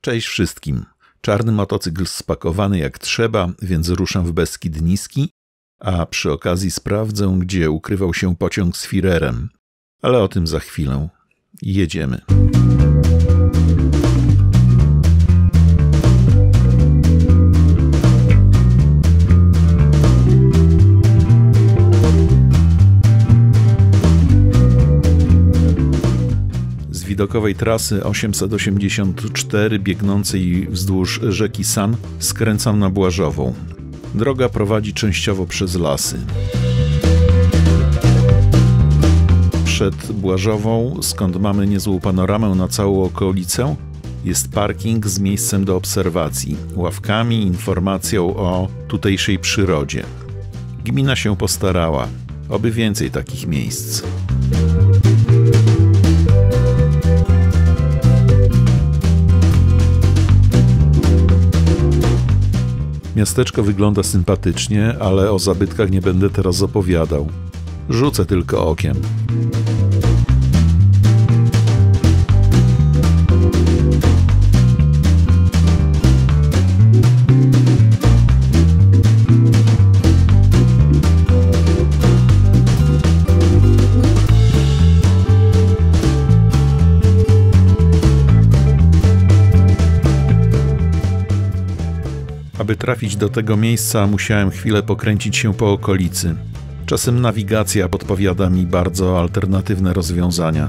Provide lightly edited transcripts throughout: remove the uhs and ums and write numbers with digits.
Cześć wszystkim. Czarny motocykl spakowany jak trzeba, więc ruszam w Beskid Niski, a przy okazji sprawdzę, gdzie ukrywał się pociąg z Führerem. Ale o tym za chwilę. Jedziemy. Z widokowej trasy 884 biegnącej wzdłuż rzeki San skręcam na Błażową. Droga prowadzi częściowo przez lasy. Przed Błażową, skąd mamy niezłą panoramę na całą okolicę, jest parking z miejscem do obserwacji, ławkami, informacją o tutejszej przyrodzie. Gmina się postarała, oby więcej takich miejsc. Miasteczko wygląda sympatycznie, ale o zabytkach nie będę teraz opowiadał. Rzucę tylko okiem. Aby trafić do tego miejsca, musiałem chwilę pokręcić się po okolicy. Czasem nawigacja podpowiada mi bardzo alternatywne rozwiązania.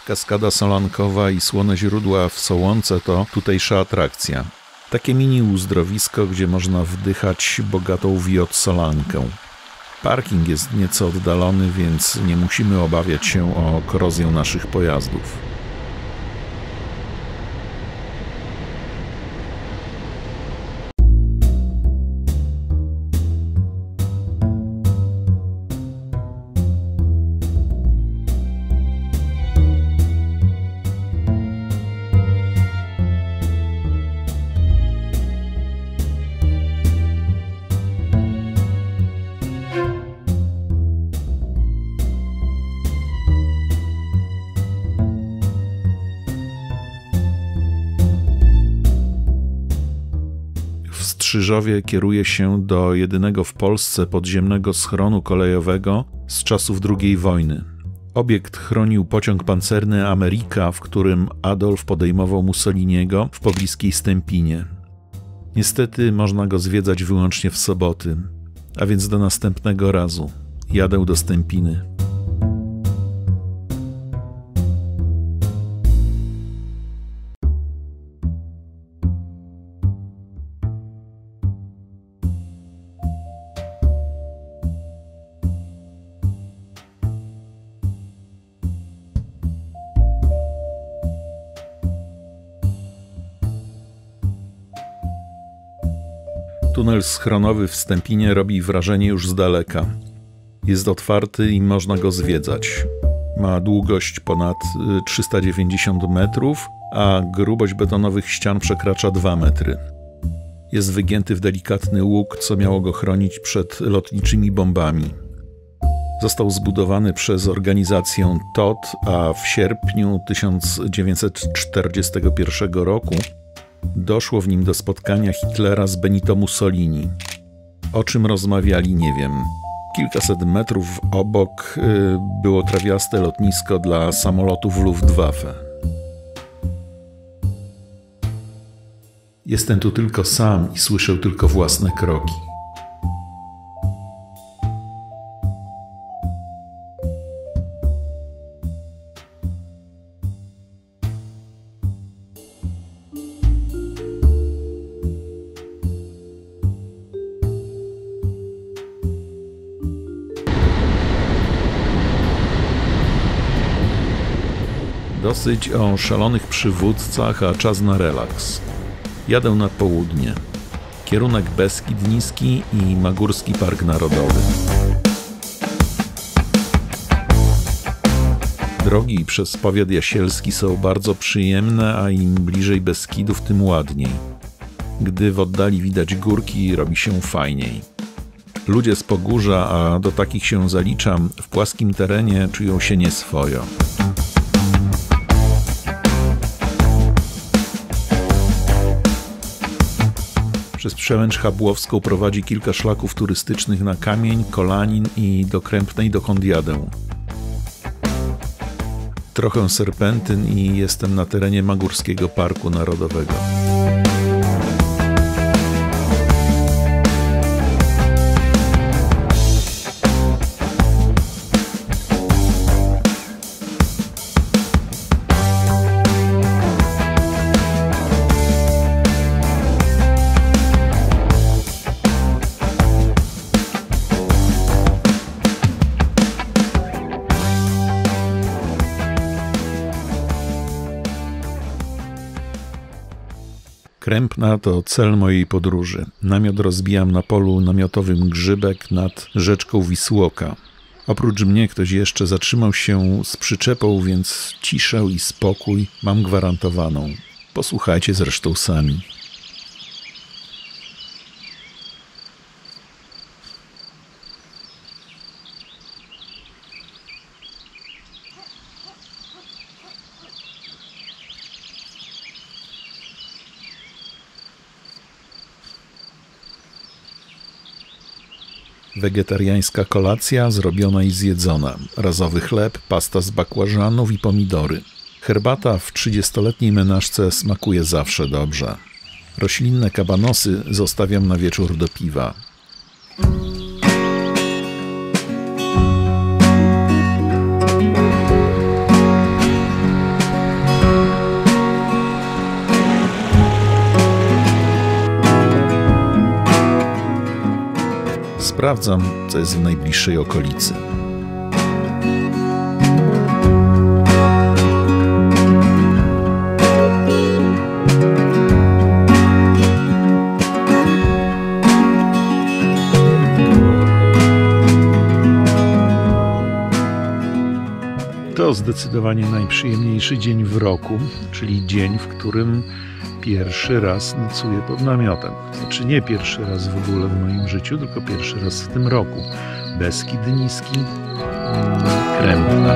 Kaskada solankowa i słone źródła w Sołonce to tutejsza atrakcja. Takie mini uzdrowisko, gdzie można wdychać bogatą wiot-solankę. Parking jest nieco oddalony, więc nie musimy obawiać się o korozję naszych pojazdów. W Strzyżowie kieruje się do jedynego w Polsce podziemnego schronu kolejowego z czasów II wojny. Obiekt chronił pociąg pancerny Amerika, w którym Adolf podejmował Mussoliniego w pobliskiej Stępinie. Niestety można go zwiedzać wyłącznie w soboty, a więc do następnego razu. Jadę do Stępiny. Tunel schronowy w Stępinie robi wrażenie już z daleka. Jest otwarty i można go zwiedzać. Ma długość ponad 390 metrów, a grubość betonowych ścian przekracza 2 metry. Jest wygięty w delikatny łuk, co miało go chronić przed lotniczymi bombami. Został zbudowany przez organizację TOT, a w sierpniu 1941 roku doszło w nim do spotkania Hitlera z Benito Mussolini. O czym rozmawiali, nie wiem. Kilkaset metrów obok było trawiaste lotnisko dla samolotów Luftwaffe. Jestem tu tylko sam i słyszę tylko własne kroki. Dosyć o szalonych przywódcach, a czas na relaks. Jadę na południe. Kierunek Beskid Niski i Magórski Park Narodowy. Drogi przez powiat jasielski są bardzo przyjemne, a im bliżej Beskidów, tym ładniej. Gdy w oddali widać górki, robi się fajniej. Ludzie z Pogórza, a do takich się zaliczam, w płaskim terenie czują się nieswojo. Przez Przełęcz Habłowską prowadzi kilka szlaków turystycznych na Kamień, Kolanin i do Krępnej, dokąd jadę. Trochę serpentyn i jestem na terenie Magórskiego Parku Narodowego. Krępna to cel mojej podróży. Namiot rozbijam na polu namiotowym Grzybek nad rzeczką Wisłoka. Oprócz mnie ktoś jeszcze zatrzymał się z przyczepą, więc ciszę i spokój mam gwarantowaną. Posłuchajcie zresztą sami. Wegetariańska kolacja zrobiona i zjedzona. Razowy chleb, pasta z bakłażanów i pomidory. Herbata w 30-letniej menażce smakuje zawsze dobrze. Roślinne kabanosy zostawiam na wieczór do piwa. Sprawdzam, co jest w najbliższej okolicy. To zdecydowanie najprzyjemniejszy dzień w roku, czyli dzień, w którym pierwszy raz nocuję pod namiotem. Znaczy nie pierwszy raz w ogóle w moim życiu, tylko pierwszy raz w tym roku. Beskid Niski, Krępna.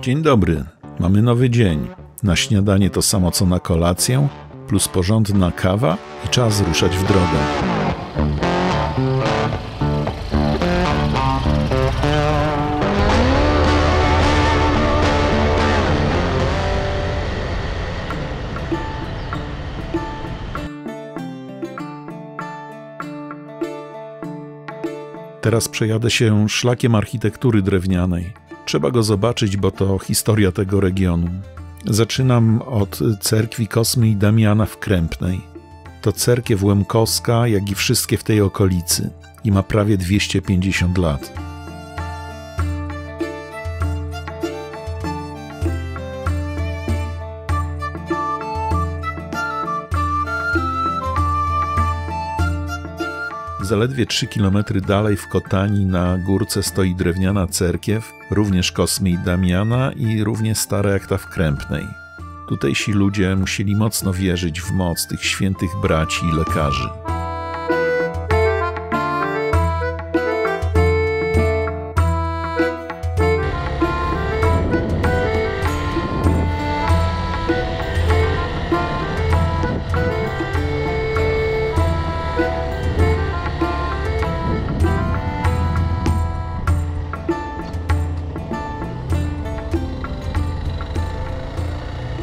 Dzień dobry, mamy nowy dzień. Na śniadanie to samo co na kolację, plus porządna kawa i czas ruszać w drogę. Teraz przejadę się szlakiem architektury drewnianej. Trzeba go zobaczyć, bo to historia tego regionu. Zaczynam od cerkwi Kosmy i Damiana w Krępnej. To cerkiew łemkowska, jak i wszystkie w tej okolicy i ma prawie 250 lat. Zaledwie 3 km dalej w Kotani na górce stoi drewniana cerkiew, również Kosmy i Damiana i równie stara jak ta w Krępnej. Tutejsi ludzie musieli mocno wierzyć w moc tych świętych braci i lekarzy.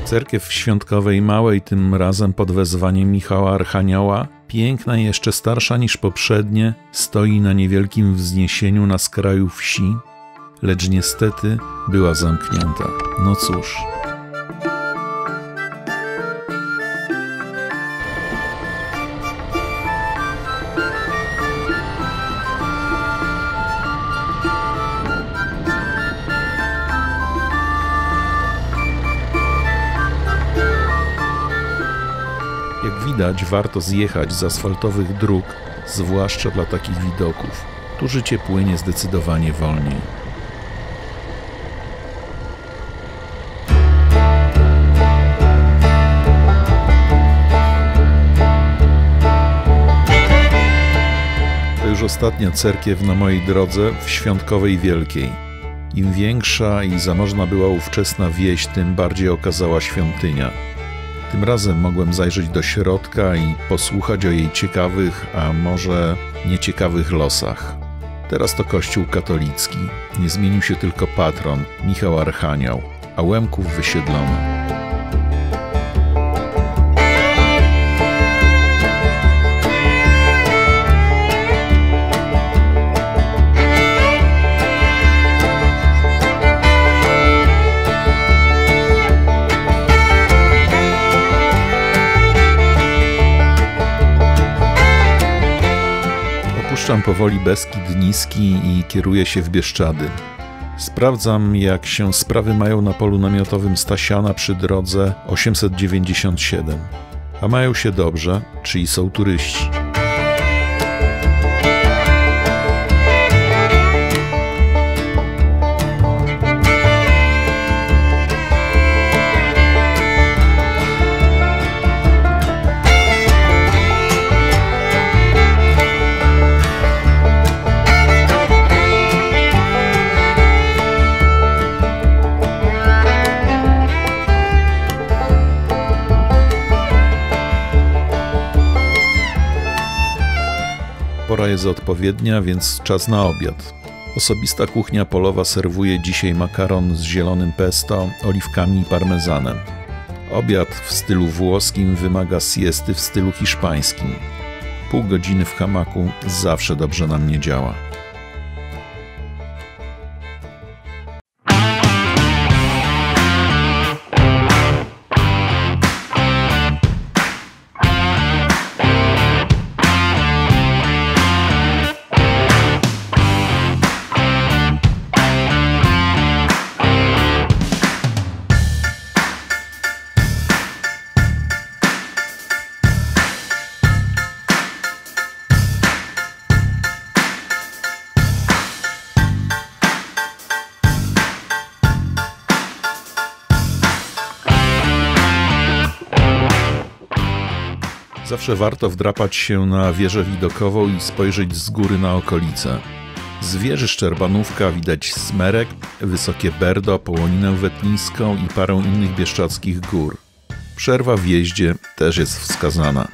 Cerkiew w Świątkowej Małej, tym razem pod wezwaniem Michała Archanioła, piękna i jeszcze starsza niż poprzednie, stoi na niewielkim wzniesieniu na skraju wsi, lecz niestety była zamknięta. No cóż. widać, warto zjechać z asfaltowych dróg, zwłaszcza dla takich widoków. Tu życie płynie zdecydowanie wolniej. To już ostatnia cerkiew na mojej drodze w Świątkowej Wielkiej. Im większa i zamożna była ówczesna wieś, tym bardziej okazała świątynia. Tym razem mogłem zajrzeć do środka i posłuchać o jej ciekawych, a może nieciekawych losach. Teraz to kościół katolicki. Nie zmienił się tylko patron, Michał Archanioł, a Łemków wysiedlono. Opuszczam powoli Beskid Niski i kieruję się w Bieszczady. Sprawdzam, jak się sprawy mają na polu namiotowym Stasiana przy drodze 897. A mają się dobrze, czyli są turyści. Pora jest odpowiednia, więc czas na obiad. Osobista kuchnia polowa serwuje dzisiaj makaron z zielonym pesto, oliwkami i parmezanem. Obiad w stylu włoskim wymaga siesty w stylu hiszpańskim. Pół godziny w hamaku zawsze dobrze na mnie działa. Zawsze warto wdrapać się na wieżę widokową i spojrzeć z góry na okolice. Z wieży Szczerbanówka widać Smerek, wysokie Berdo, Połoninę Wetlińską i parę innych bieszczadzkich gór. Przerwa w jeździe też jest wskazana.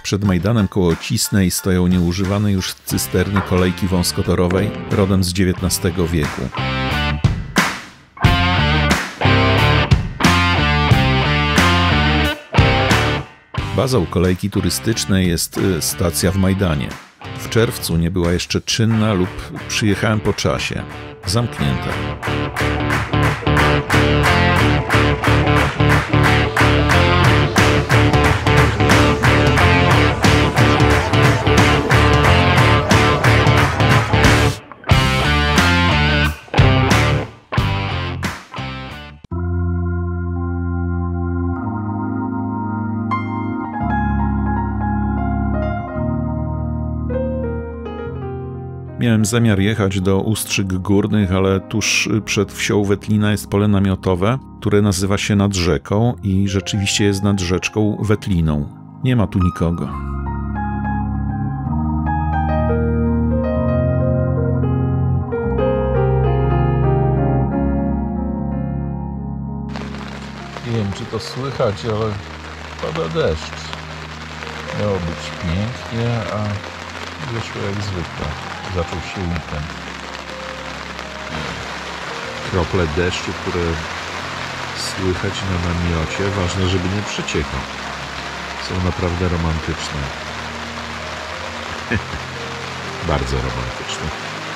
Przed Majdanem koło Cisnej stoją nieużywane już cysterny kolejki wąskotorowej rodem z XIX wieku. Bazą kolejki turystycznej jest stacja w Majdanie. W czerwcu nie była jeszcze czynna lub przyjechałem po czasie. Zamknięta. Miałem zamiar jechać do Ustrzyk Górnych, ale tuż przed wsią Wetlina jest pole namiotowe, które nazywa się Nad Rzeką i rzeczywiście jest nad rzeczką Wetliną. Nie ma tu nikogo. Nie wiem, czy to słychać, ale pada deszcz. Miało być pięknie, a wyszło jak zwykle. Zaczął się weekend. Krople deszczu, które słychać na namiocie. Ważne, żeby nie przeciekał. Są naprawdę romantyczne. Bardzo romantyczne.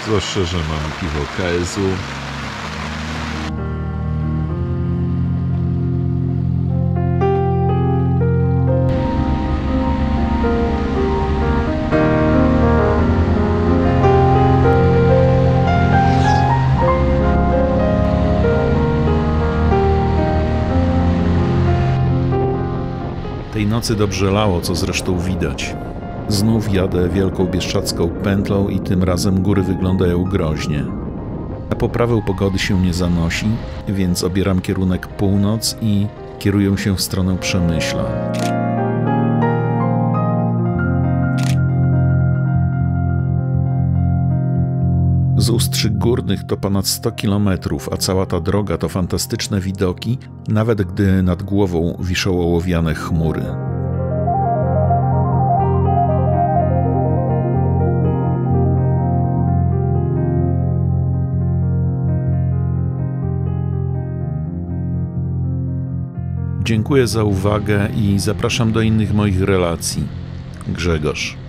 Zwłaszcza, że mam piwo KSU. nocy dobrze lało, co zresztą widać. Znów jadę wielką bieszczacką pętlą i tym razem góry wyglądają groźnie. Na poprawę pogody się nie zanosi, więc obieram kierunek północ i kieruję się w stronę Przemyśla. Z Ustrzyk Górnych to ponad 100 kilometrów, a cała ta droga to fantastyczne widoki, nawet gdy nad głową wiszą ołowiane chmury. Dziękuję za uwagę i zapraszam do innych moich relacji. Grzegorz.